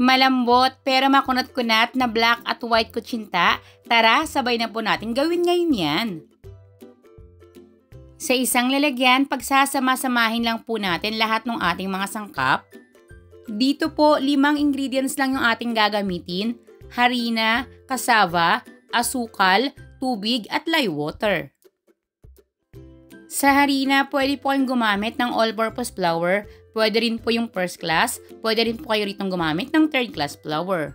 Malambot pero makunat-kunat na black at white kutsinta. Tara, sabay na po natin gawin ngayon yan. Sa isang lalagyan, pagsasama-samahin lang po natin lahat ng ating mga sangkap. Dito po, 5 ingredients lang yung ating gagamitin. Harina, cassava, asukal, tubig at lye water. Sa harina, pwede po kayong gumamit ng all-purpose flour. Pwede rin po yung first class. Pwede rin po kayo ritong gumamit ng third class flour.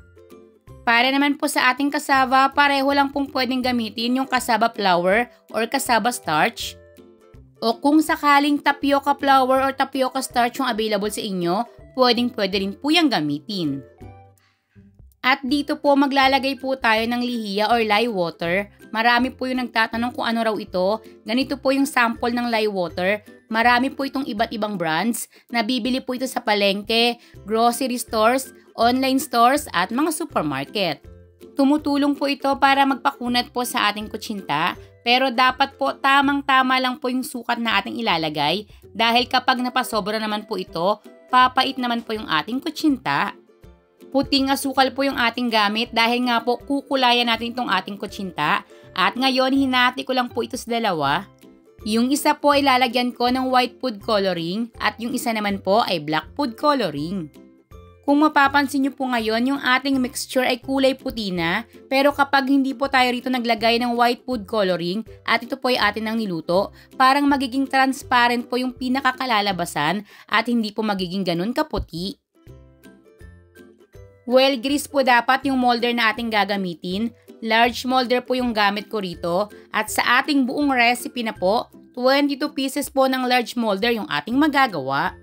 Para naman po sa ating cassava, pareho lang pong pwedeng gamitin yung cassava flour or cassava starch. O kung sakaling tapioca flour or tapioca starch yung available sa inyo, pwede rin po yung gamitin. At dito po maglalagay po tayo ng lihiya or lye water. Marami po yung nagtatanong kung ano raw ito. Ganito po yung sample ng lye water. Marami po itong iba't ibang brands. Nabibili po ito sa palengke, grocery stores, online stores at mga supermarket. Tumutulong po ito para magpakunat po sa ating kutsinta. Pero dapat po tamang-tama lang po yung sukat na ating ilalagay dahil kapag napasobra naman po ito, papait naman po yung ating kutsinta. Puting asukal po yung ating gamit dahil nga po kukulayan natin itong ating kutsinta. At ngayon hinati ko lang po ito sa dalawa. Yung isa po ay lalagyan ko ng white food coloring at yung isa naman po ay black food coloring. Kung mapapansin nyo po ngayon, yung ating mixture ay kulay puti na, pero kapag hindi po tayo rito naglagay ng white food coloring at ito po ay atin ang niluto, parang magiging transparent po yung pinakakalalabasan at hindi po magiging ganun kaputi. Well grease po dapat yung molder na ating gagamitin. Large molder po yung gamit ko rito at sa ating buong recipe na po, 22 pieces po ng large molder yung ating magagawa.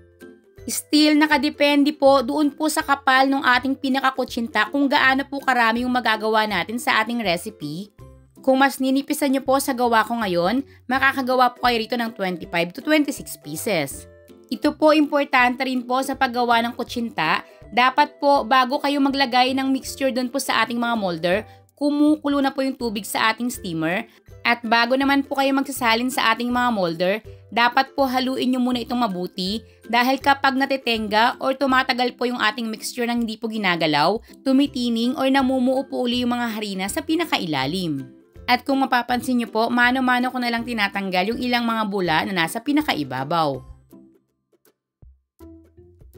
Still, nakadepende po doon po sa kapal ng ating pinakakutsinta kung gaano po karami yung magagawa natin sa ating recipe. Kung mas ninipisan nyo po sa gawa ko ngayon, makakagawa po kayo rito ng 25 to 26 pieces. Ito po importante rin po sa paggawa ng kutsinta. Dapat po bago kayo maglagay ng mixture doon po sa ating mga molder, kumukulo na po yung tubig sa ating steamer. At bago naman po kayo magsasalin sa ating mga molder, dapat po haluin nyo muna itong mabuti dahil kapag natitenga or tumatagal po yung ating mixture nang hindi po ginagalaw, tumitining or namumuo po uli yung mga harina sa pinakailalim. At kung mapapansin nyo po, mano-mano ko na lang tinatanggal yung ilang mga bula na nasa pinakaibabaw.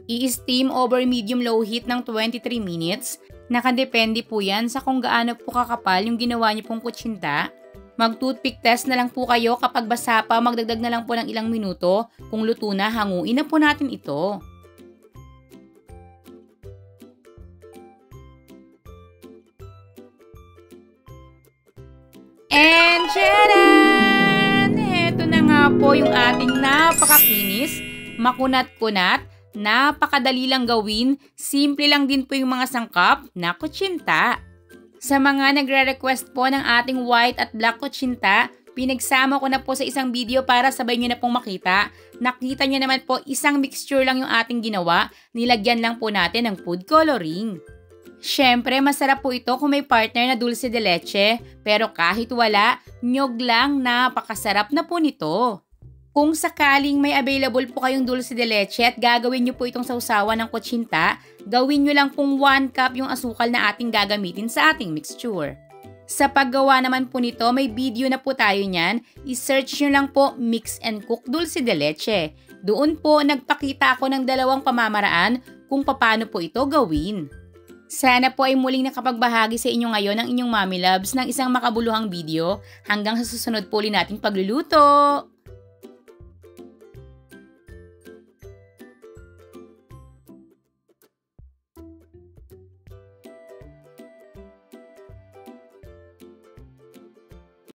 I-steam over medium-low heat ng 23 minutes. Nakadepende po yan sa kung gaano po kakapal yung ginawa nyo pong kutsinta. Mag-toothpick test na lang po kayo kapag basa pa, magdagdag na lang po ng ilang minuto. Kung luto na, hanguin na po natin ito. And tcharan! Ito na nga po yung ating napakakinis, makunat-kunat, napakadali lang gawin, simple lang din po yung mga sangkap na kutsinta. Sa mga nagre-request po ng ating white at black kutsinta, pinagsama ko na po sa isang video para sabay nyo na pong makita. Nakita nyo naman po isang mixture lang yung ating ginawa, nilagyan lang po natin ng food coloring. Syempre, masarap po ito kung may partner na dulce de leche, pero kahit wala, nyog lang, napakasarap na po nito. Kung sakaling may available po kayong dulce de leche at gagawin nyo po itong sausawan ng kutsinta, gawin nyo lang pong 1 cup yung asukal na ating gagamitin sa ating mixture. Sa paggawa naman po nito, may video na po tayo niyan. I-search nyo lang po Mix and Cook Dulce de Leche. Doon po nagpakita ako ng 2 pamamaraan kung paano po ito gawin. Sana po ay muling nakapagbahagi sa inyo ngayon ng inyong Mommy Loves ng isang makabuluhang video. Hanggang sa susunod po ulit nating pagluluto!